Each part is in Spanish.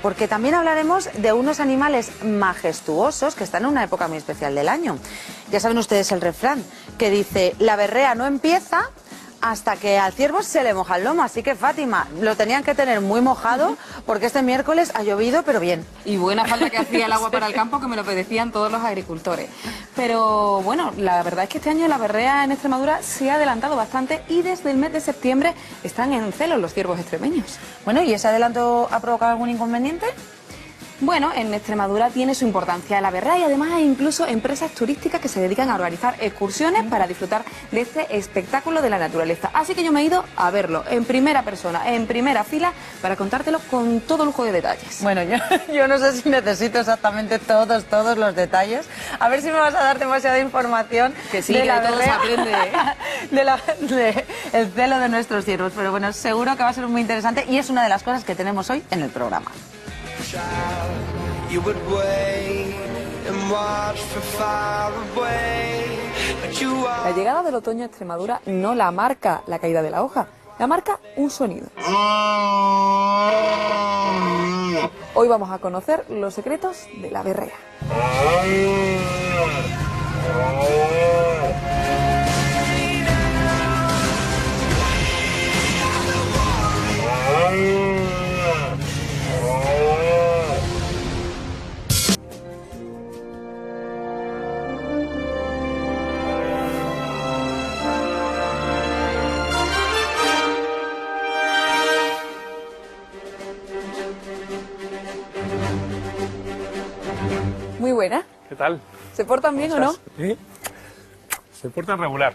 porque también hablaremos de unos animales majestuosos que están en una época muy especial del año. Ya saben ustedes el refrán que dice, la berrea no empieza hasta que al ciervo se le moja el lomo. Así que, Fátima, lo tenían que tener muy mojado porque este miércoles ha llovido, pero bien. Y buena falta que hacía el agua para el campo, que me lo pedían todos los agricultores. Pero bueno, la verdad es que este año la berrea en Extremadura se ha adelantado bastante y desde el mes de septiembre están en celo los ciervos extremeños. Bueno, ¿y ese adelanto ha provocado algún inconveniente? Bueno, en Extremadura tiene su importancia la berrea y además hay incluso empresas turísticas que se dedican a organizar excursiones para disfrutar de este espectáculo de la naturaleza. Así que yo me he ido a verlo en primera persona, en primera fila, para contártelo con todo lujo de detalles. Bueno, yo no sé si necesito exactamente todos los detalles. A ver si me vas a dar demasiada información. Que sí, de que de todo se aprende. De el celo de nuestros ciervos. Pero bueno, seguro que va a ser muy interesante y es una de las cosas que tenemos hoy en el programa. La llegada del otoño a Extremadura no la marca la caída de la hoja, la marca un sonido. Hoy vamos a conocer los secretos de la berrea. Muy buena. ¿Qué tal? ¿Se portan bien o no? Sí. Se portan regular.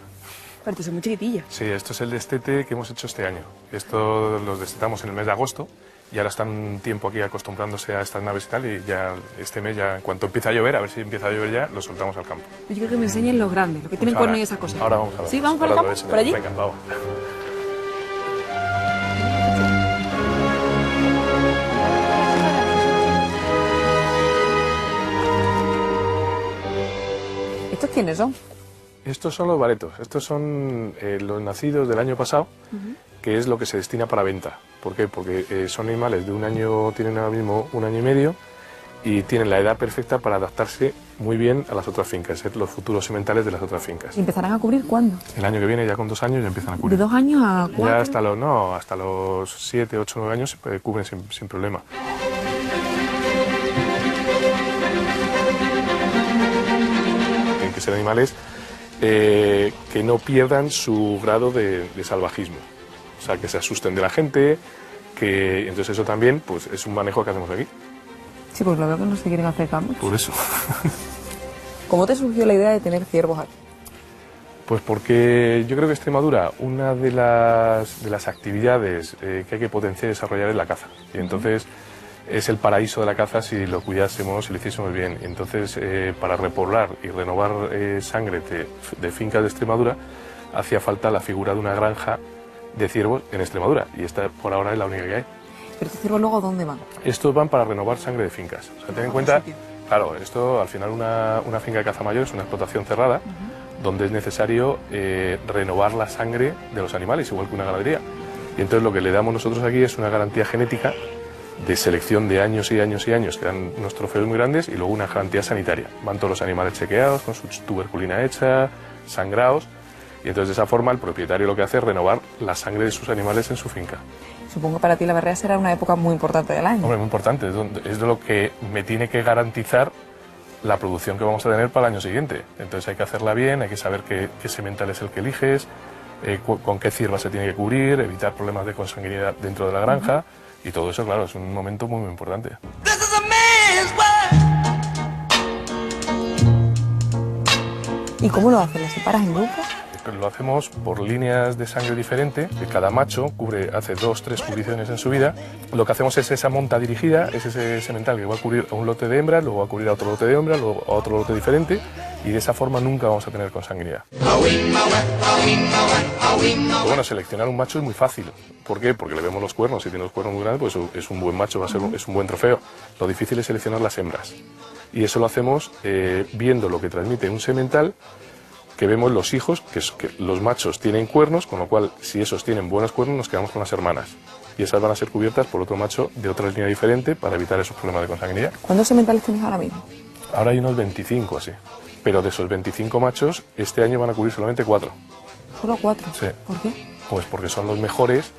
Pero son muy chiquitillas. Sí, esto es el destete que hemos hecho este año. Esto los destetamos en el mes de agosto y ahora están un tiempo aquí acostumbrándose a estas naves y tal, y ya este mes, ya en cuanto empieza a llover, a ver si empieza a llover ya, los soltamos al campo. Yo creo que me enseñen los grandes, los que tienen cuernos y esas cosas. Ahora vamos a ver. ¿Sí? ¿Vamos para el campo? ¿Por allí? Venga, vamos. ¿Estos quiénes son? Estos son los baretos, estos son los nacidos del año pasado, que es lo que se destina para venta. ¿Por qué? Porque son animales de un año, tienen ahora mismo un año y medio y tienen la edad perfecta para adaptarse muy bien a las otras fincas, ser los futuros sementales de las otras fincas. ¿Y empezarán a cubrir cuándo? El año que viene, ya con 2 años, ya empiezan a cubrir. ¿De 2 años a 4? Ya hasta los 7, 8, 9 años se cubren sin problema. Tienen que ser animales que no pierdan su grado de salvajismo, o sea, que se asusten de la gente, que entonces eso también pues es un manejo que hacemos aquí. Sí, pues lo veo que no se quieren acercar mucho. Por eso. ¿Cómo te surgió la idea de tener ciervos aquí? Pues porque yo creo que Extremadura, una de las actividades que hay que potenciar y desarrollar es la caza. Y entonces es el paraíso de la caza si lo cuidásemos, si lo hiciésemos bien. Y entonces, para repoblar y renovar sangre de fincas de Extremadura, hacía falta la figura de una granja de ciervos en Extremadura. Y esta por ahora es la única que hay. ¿Pero estos ciervos luego dónde van? Estos van para renovar sangre de fincas. O sea, ten en cuenta, claro, esto al final una finca de caza mayor es una explotación cerrada, donde es necesario renovar la sangre de los animales, igual que una ganadería. Y entonces lo que le damos nosotros aquí es una garantía genética de selección de años y años y años, que dan unos trofeos muy grandes, y luego una garantía sanitaria. Van todos los animales chequeados, con su tuberculina hecha, sangrados, y entonces de esa forma el propietario lo que hace es renovar la sangre de sus animales en su finca. Supongo que para ti la berrea será una época muy importante del año. Hombre, muy importante, es de lo que me tiene que garantizar la producción que vamos a tener para el año siguiente. Entonces hay que hacerla bien, hay que saber qué semental es el que eliges, con qué cierva se tiene que cubrir, evitar problemas de consanguinidad dentro de la granja, y todo eso, claro, es un momento muy, muy importante. ¿Y cómo lo haces? ¿Lo separas en grupos? Lo hacemos por líneas de sangre diferente, que cada macho hace 2 o 3 cubriciones en su vida. Lo que hacemos es esa monta dirigida, es ese semental que va a cubrir a un lote de hembras, luego va a cubrir a otro lote de hembras, luego a otro lote diferente, y de esa forma nunca vamos a tener consanguinidad. Pero bueno, seleccionar un macho es muy fácil. ¿Por qué? Porque le vemos los cuernos. Si tiene los cuernos muy grandes, pues es un buen macho, es un buen trofeo. Lo difícil es seleccionar las hembras. Y eso lo hacemos viendo lo que transmite un semental, que vemos los hijos, que los machos tienen cuernos, con lo cual si esos tienen buenos cuernos nos quedamos con las hermanas. y esas van a ser cubiertas por otro macho de otra línea diferente para evitar esos problemas de consanguinidad. ¿Cuántos sementales tenéis ahora mismo? Ahora hay unos 25 así, pero de esos 25 machos, este año van a cubrir solamente 4. ¿Solo 4? Sí. ¿Por qué? Pues porque son los mejores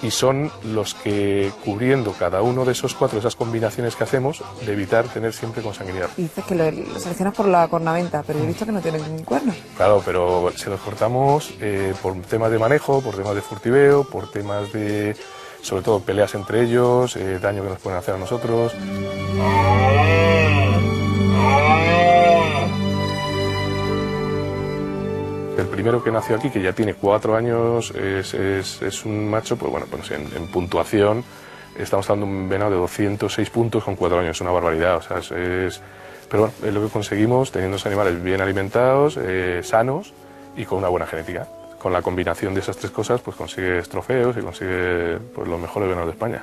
y son los que, cubriendo cada uno de esos 4, esas combinaciones que hacemos, de evitar tener siempre consanguinidad. Y dices que lo seleccionas por la cornamenta, pero he visto que no tienen ningún cuerno. Claro, pero se los cortamos por temas de manejo, por temas de furtiveo, por temas de, sobre todo, peleas entre ellos, daño que nos pueden hacer a nosotros. El primero que nació aquí, que ya tiene 4 años, es un macho, pues bueno, pues en puntuación estamos dando un venado de 206 puntos con 4 años, es una barbaridad, o sea, pero bueno, es lo que conseguimos teniendo los animales bien alimentados, sanos y con una buena genética. Con la combinación de esas 3 cosas, pues consigues trofeos y consigues pues, los mejores venados de España.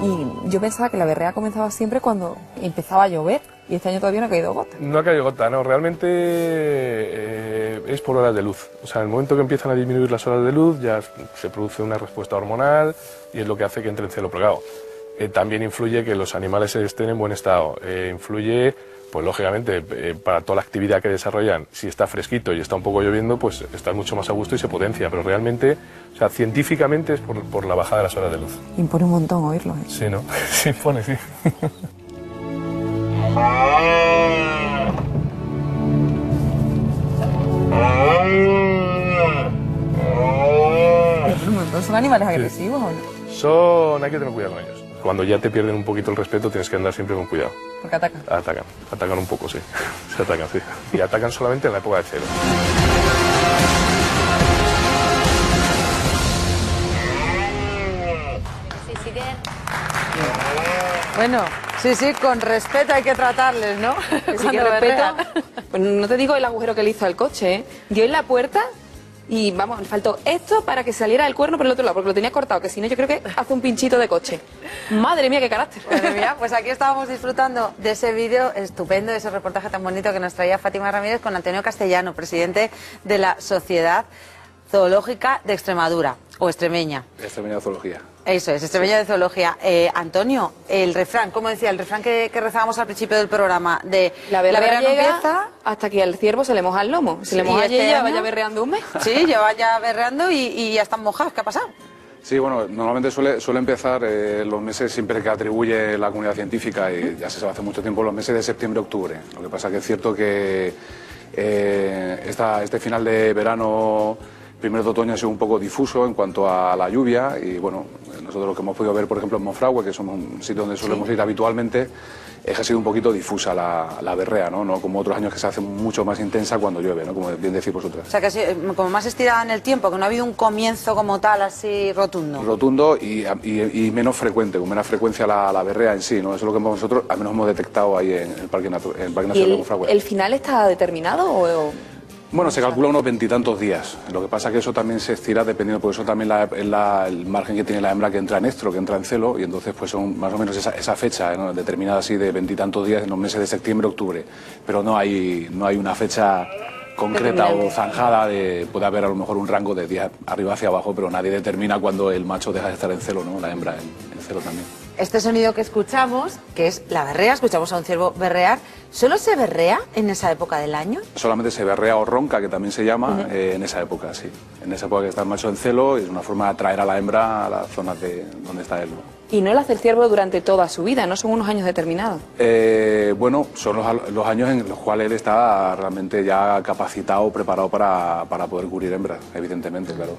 Y yo pensaba que la berrea comenzaba siempre cuando empezaba a llover y este año todavía no ha caído gota. No ha caído gota, no, realmente es por horas de luz. O sea, en el momento que empiezan a disminuir las horas de luz ya se produce una respuesta hormonal y es lo que hace que entre en celo. Pero claro, también influye que los animales estén en buen estado. Influye, pues lógicamente, para toda la actividad que desarrollan, si está fresquito y está un poco lloviendo, pues están mucho más a gusto y se potencia. Pero realmente, o sea, científicamente es por la bajada de las horas de luz. Impone un montón oírlo, ¿eh? Sí, ¿no? Sí, impone, sí. Un montón. ¿Son animales agresivos o no? Hay que tener cuidado con ellos. Cuando ya te pierden un poquito el respeto, tienes que andar siempre con cuidado. Porque atacan. Atacan un poco, sí. Se atacan, sí. Y atacan solamente en la época de celo. Bueno, sí, con respeto hay que tratarles, ¿no? Sí que respeto. Pues no te digo el agujero que le hizo al coche, ¿eh? Dio en la puerta y, vamos, le faltó esto para que saliera el cuerno por el otro lado, porque lo tenía cortado, que si no yo creo que hace un pinchito de coche. Madre mía, qué carácter. Madre mía, pues aquí estábamos disfrutando de ese vídeo estupendo, de ese reportaje tan bonito que nos traía Fátima Ramírez con Antonio Castellano, presidente de la Sociedad Zoológica de Extremadura, o extremeña. Extremeña de Zoología. Eso es, extremeña de Zoología. Antonio, el refrán, ¿cómo decía? El refrán que rezábamos al principio del programa, de La berrea no llega empieza hasta que al ciervo se le moja el lomo. Se le moja este y ella año- vaya berreando un mes. Sí, lleva ya berreando y ya están mojados. ¿Qué ha pasado? Sí, bueno, normalmente suele empezar los meses siempre que atribuye la comunidad científica, y ya se sabe hace mucho tiempo, los meses de septiembre-octubre. Lo que pasa que es cierto que este final de verano, primero de otoño, ha sido un poco difuso en cuanto a la lluvia y, bueno, nosotros lo que hemos podido ver, por ejemplo, en Monfragüe, que somos un sitio donde solemos ir habitualmente, es que ha sido un poquito difusa la berrea, ¿no? No como otros años que se hace mucho más intensa cuando llueve, ¿no? Como bien decís vosotras. O sea, que ha sido como más estirada en el tiempo, que no ha habido un comienzo como tal, así rotundo. Rotundo y menos frecuente, con menos frecuencia la berrea en sí, ¿no? Eso es lo que nosotros al menos hemos detectado ahí en el Parque Nacional de Monfragüe. ¿El final está determinado o...? Bueno, se calcula unos 20 y tantos días. Lo que pasa es que eso también se estira dependiendo, por eso también el margen que tiene la hembra que entra en estro, que entra en celo, y entonces pues son más o menos esa fecha, ¿no? Determinada así de 20 y tantos días en los meses de septiembre, octubre. Pero no hay una fecha concreta o zanjada, puede haber a lo mejor un rango de días arriba hacia abajo, pero nadie determina cuando el macho deja de estar en celo, ¿no? La hembra en celo también. Este sonido que escuchamos, que es la berrea, escuchamos a un ciervo berrear, ¿solo se berrea en esa época del año? Solamente se berrea o ronca, que también se llama, en esa época, sí. En esa época que está el macho en celo, es una forma de atraer a la hembra a las zonas donde está él, ¿no? Y no lo hace el ciervo durante toda su vida, no son unos años determinados. Bueno, son los años en los cuales él está realmente ya capacitado, preparado para poder cubrir hembras, evidentemente, claro.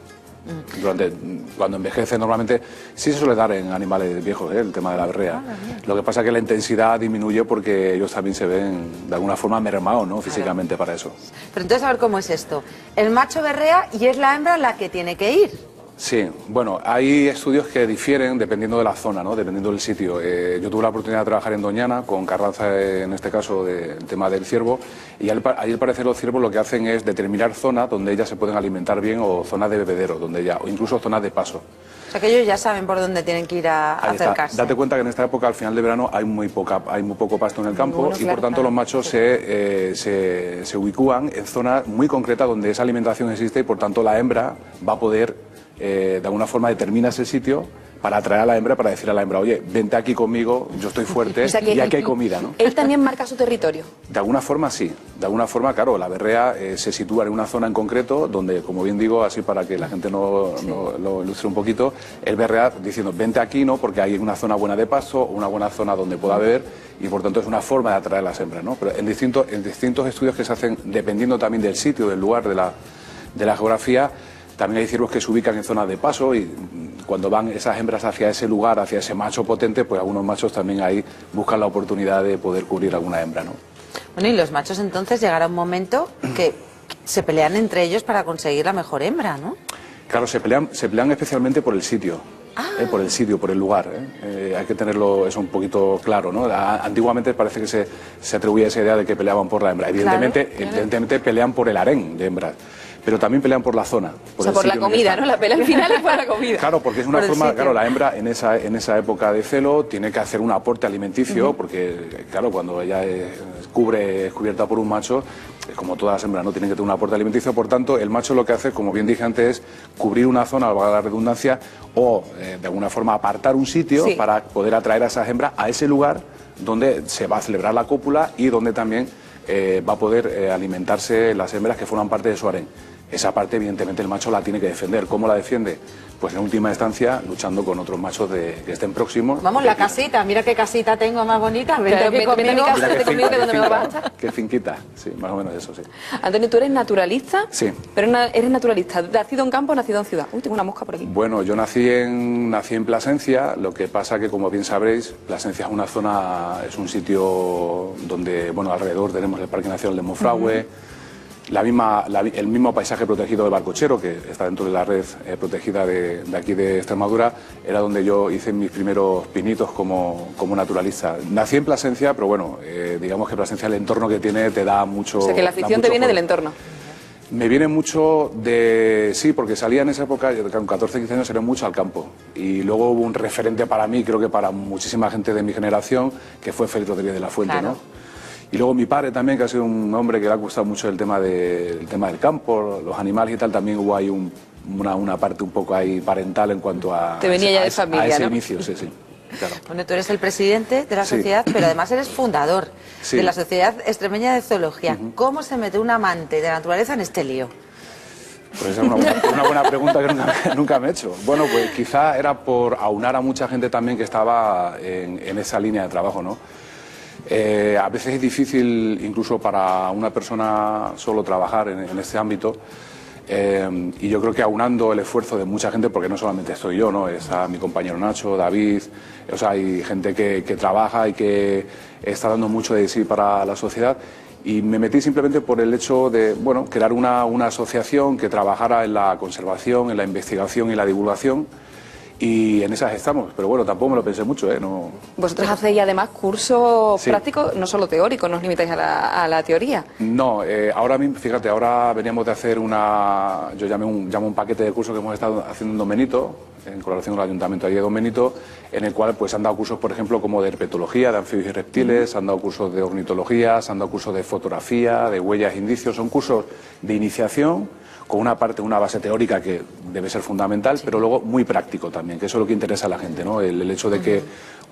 Cuando envejece normalmente sí se suele dar en animales viejos, el tema de la berrea. Lo que pasa es que la intensidad disminuye porque ellos también se ven de alguna forma mermados, ¿no? Físicamente para eso. Pero entonces a ver cómo es esto. El macho berrea y es la hembra la que tiene que ir. Sí, bueno, hay estudios que difieren dependiendo de la zona, ¿no? Dependiendo del sitio. Yo tuve la oportunidad de trabajar en Doñana, con Carranza en este caso, del tema del ciervo, y ahí al parecer los ciervos lo que hacen es determinar zonas donde ellas se pueden alimentar bien o zonas de bebedero, o incluso zonas de paso. O sea que ellos ya saben por dónde tienen que ir a acercarse. Date cuenta que en esta época, al final de verano, hay muy poco pasto en el campo y por tanto los machos se ubicúan en zonas muy concretas donde esa alimentación existe y por tanto la hembra va a poder, de alguna forma, determina ese sitio para atraer a la hembra, para decir a la hembra, oye, vente aquí conmigo, yo estoy fuerte, O sea que y aquí hay comida, ¿no? Él también marca su territorio. De alguna forma sí, de alguna forma, claro, la berrea se sitúa en una zona en concreto donde, como bien digo, así para que la gente no lo ilustre un poquito, el berrea diciendo, vente aquí, ¿no? Porque hay una zona buena de pasto, una buena zona donde pueda beber y por tanto es una forma de atraer a las hembras, ¿no? Pero en distintos estudios que se hacen, dependiendo también del sitio, del lugar, de la geografía, también hay ciervos que se ubican en zonas de paso y cuando van esas hembras hacia ese lugar, hacia ese macho potente, pues algunos machos también ahí buscan la oportunidad de poder cubrir alguna hembra, ¿no? Bueno, y los machos entonces llegará un momento que se pelean entre ellos para conseguir la mejor hembra, ¿no? Claro, se pelean especialmente por el sitio. Por el sitio, por el lugar. Hay que tenerlo eso un poquito claro, ¿no? Antiguamente parece que se atribuía esa idea de que peleaban por la hembra. Evidentemente pelean por el harén de hembras, pero también pelean por la zona. Por la comida, ¿no? La pelea al final es por la comida. Claro, porque es una forma, claro, la hembra en esa época de celo tiene que hacer un aporte alimenticio, porque, claro, cuando ella es cubierta por un macho, como todas las hembras, ¿no? Tienen que tener un aporte alimenticio, por tanto, el macho lo que hace, como bien dije antes, es cubrir una zona, valga la redundancia, o de alguna forma apartar un sitio para poder atraer a esas hembras a ese lugar donde se va a celebrar la cópula y donde también va a poder alimentarse las hembras que forman parte de su harén. Esa parte, evidentemente, el macho la tiene que defender. ¿Cómo la defiende? Pues en última instancia, luchando con otros machos que estén próximos. Vamos, la casita, mira qué casita tengo más bonita. Vente aquí Vente a mi casa, vente conmigo, que donde me vas a estar. Qué finquita, sí, más o menos eso, sí. Antonio, tú eres naturalista, Sí. Pero eres naturalista, ¿nacido en campo o nacido en ciudad? Uy, tengo una mosca por aquí. Bueno, yo nací en Plasencia, lo que pasa que, como bien sabréis, Plasencia es una zona, es un sitio donde, bueno, alrededor tenemos el Parque Nacional de Monfragüe, el mismo paisaje protegido del Barcochero, que está dentro de la red protegida de aquí de Extremadura, era donde yo hice mis primeros pinitos como naturalista. Nací en Plasencia, pero bueno, digamos que Plasencia, el entorno que tiene, te da mucho... O sea, que la afición te viene del entorno. Me viene mucho de... Sí, porque salía en esa época, con 14, 15 años, salía mucho al campo. Y luego hubo un referente para mí, creo que para muchísima gente de mi generación, que fue Félix Rodríguez de la Fuente, claro, ¿no? Y luego mi padre también, que ha sido un hombre que le ha gustado mucho el tema del campo, los animales y tal, también hubo ahí una parte un poco ahí parental en cuanto a... Te venía ya de familia, a ese ¿no? inicio, sí, sí. Claro. Bueno, tú eres el presidente de la Sí. sociedad, pero además eres fundador Sí. de la Sociedad Extremeña de Zoología. ¿Cómo se mete un amante de la naturaleza en este lío? Pues esa es una buena pregunta que nunca me he hecho. Bueno, pues quizá era por aunar a mucha gente también que estaba en esa línea de trabajo, ¿no? A veces es difícil, incluso para una persona, solo trabajar en este ámbito. Y yo creo que aunando el esfuerzo de mucha gente, porque no solamente estoy yo, ¿no? Es a mi compañero Nacho, David, o sea, hay gente que trabaja y que está dando mucho de sí para la sociedad. Y me metí simplemente por el hecho de, bueno, crear una asociación que trabajara en la conservación, en la investigación y la divulgación. Y en esas estamos, pero bueno, tampoco me lo pensé mucho, ¿eh? No... Vosotros hacéis además cursos Sí. prácticos, no solo teóricos, no os limitáis a la teoría. No, ahora mismo, fíjate, ahora veníamos de hacer yo llamo un paquete de cursos que hemos estado haciendo en Don Benito, en colaboración con el Ayuntamiento allí de Don Benito, en el cual pues han dado cursos, por ejemplo, como de herpetología, de anfibios y reptiles, han dado cursos de ornitología, han dado cursos de fotografía, de huellas e indicios, son cursos de iniciación, con una base teórica que debe ser fundamental, pero luego muy práctico también, que eso es lo que interesa a la gente, ¿no? El hecho de que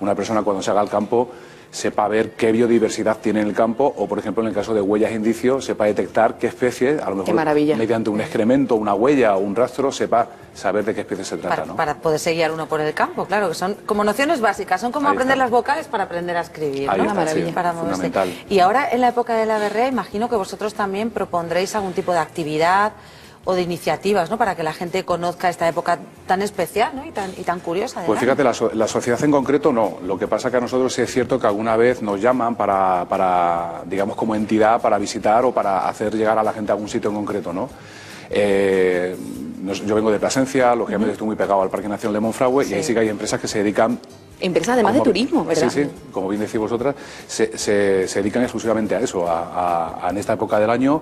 una persona cuando se haga al campo sepa ver qué biodiversidad tiene en el campo o, por ejemplo, en el caso de huellas e indicios, sepa detectar qué especie, a lo mejor mediante un excremento, una huella o un rastro, sepa saber de qué especie se trata, ¿no? Para poderse guiar uno por el campo, claro, que son como nociones básicas, son como Ahí aprender está. las vocales para aprender a escribir, Ahí ¿no? está, Maravilla. sí, Para moverse. fundamental. Y ahora, en la época de la berrea, imagino que vosotros también propondréis algún tipo de actividad o de iniciativas, ¿no? Para que la gente conozca esta época tan especial, ¿no? y tan curiosa. Pues fíjate, la sociedad en concreto no. Lo que pasa que a nosotros sí es cierto que alguna vez nos llaman para digamos, como entidad, para visitar o para hacer llegar a la gente a algún sitio en concreto, ¿no? yo vengo de Plasencia, lógicamente estoy muy pegado al Parque Nacional de Monfragüe y ahí sí que hay empresas que se dedican... Empresas además de turismo, ¿verdad? Sí, sí, como bien decís vosotras, se dedican exclusivamente a eso, en esta época del año,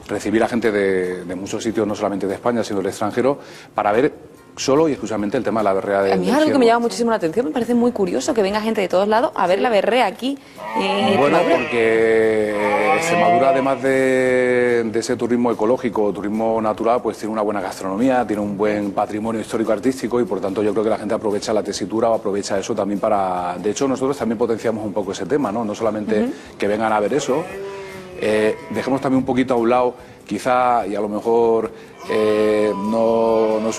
recibir a gente de muchos sitios, no solamente de España, sino del extranjero, para ver solo y exclusivamente el tema de la berrea de... A mí es algo que me llama muchísimo la atención, me parece muy curioso que venga gente de todos lados a ver la berrea aquí. Bueno, porque Extremadura, además de ese turismo ecológico, turismo natural, pues tiene una buena gastronomía, tiene un buen patrimonio histórico-artístico y por tanto yo creo que la gente aprovecha la tesitura o aprovecha eso también para... De hecho, nosotros también potenciamos un poco ese tema, ¿no? No solamente que vengan a ver eso, dejemos también un poquito a un lado, quizá, y a lo mejor no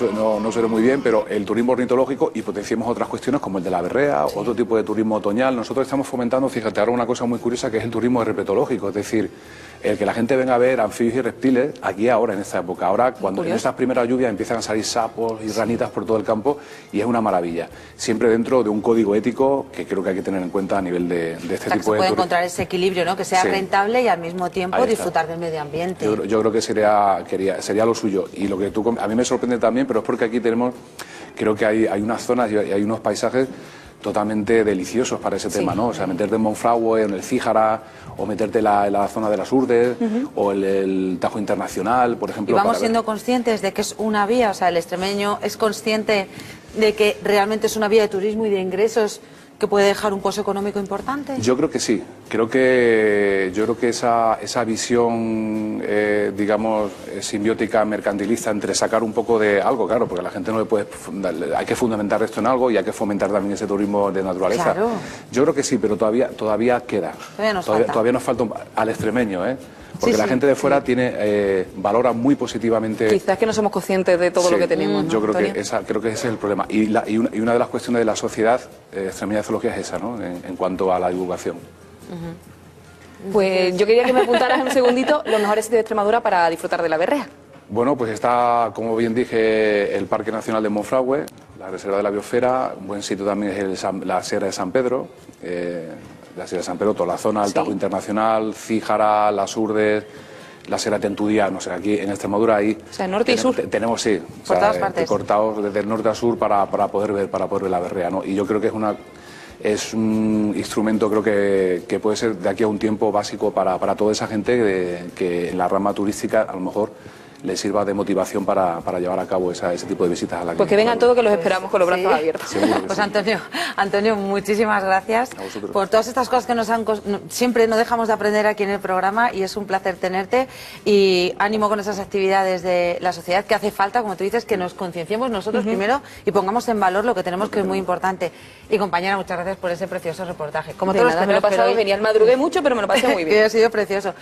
suene muy bien, pero el turismo ornitológico y potenciemos otras cuestiones como el de la berrea, otro tipo de turismo otoñal. Nosotros estamos fomentando, fíjate, ahora una cosa muy curiosa que es el turismo herpetológico, es decir, el que la gente venga a ver anfibios y reptiles aquí ahora, en esta época. Ahora, cuando en estas primeras lluvias empiezan a salir sapos y ranitas por todo el campo y es una maravilla. Siempre dentro de un código ético que creo que hay que tener en cuenta a nivel de este tipo de turismo. Se puede encontrar ese equilibrio, ¿no? Que sea rentable y al mismo tiempo disfrutar del medio ambiente. Yo creo que sería lo suyo. Y lo que a mí me sorprende también, pero es porque aquí tenemos, creo que hay unas zonas y hay unos paisajes totalmente deliciosos para ese tema, ¿no? O sea, meterte en Monfragüe, en el Cíjara, o meterte en la zona de las Urdes, o el Tajo Internacional, por ejemplo. Y vamos siendo conscientes de que es una vía, o sea, el extremeño es consciente de que realmente es una vía de turismo y de ingresos que puede dejar un pozo económico importante. Yo creo que sí. Yo creo que esa visión, digamos, simbiótica, mercantilista, entre sacar un poco de algo, claro, porque a la gente no le puede... Hay que fundamentar esto en algo y hay que fomentar también ese turismo de naturaleza. Claro. Yo creo que sí, pero todavía queda. Todavía nos falta al extremeño, ¿eh? Porque la gente de fuera valora muy positivamente... Quizás que no somos conscientes de todo lo que tenemos, ¿no, yo creo Antonio? que ese es el problema. Y una de las cuestiones de la sociedad extremeña de zoología es esa, ¿no? En cuanto a la divulgación. Pues yo quería que me apuntaras en un segundito los mejores sitios de Extremadura para disfrutar de la berrea. Bueno, pues está, como bien dije, el Parque Nacional de Monfragüe, la Reserva de la Biosfera. Un buen sitio también es la Sierra de San Pedro. La Sierra de San Pedro, toda la zona, el Tajo Internacional, Cíjara, Las Urdes, la Sierra de Tentudía, no sé, aquí en Extremadura ahí... O sea, norte y sur. Tenemos, sí, por todas partes. Cortados desde el norte a sur para poder ver la berrea, ¿no? Y yo creo que es un instrumento, creo que puede ser de aquí a un tiempo básico para toda esa gente que en la rama turística a lo mejor les sirva de motivación para llevar a cabo ese tipo de visitas a la Pues que vengan todos, que los esperamos con los brazos abiertos. Pues sí. Antonio, muchísimas gracias por todas estas cosas que siempre no dejamos de aprender aquí en el programa y es un placer tenerte y ánimo con esas actividades de la sociedad que hace falta, como tú dices, que nos concienciemos nosotros primero y pongamos en valor lo que tenemos, que es muy importante. Y compañera, muchas gracias por ese precioso reportaje. Como Me lo he pasado genial, madrugué mucho, pero me lo pasé muy bien. Que ha sido precioso.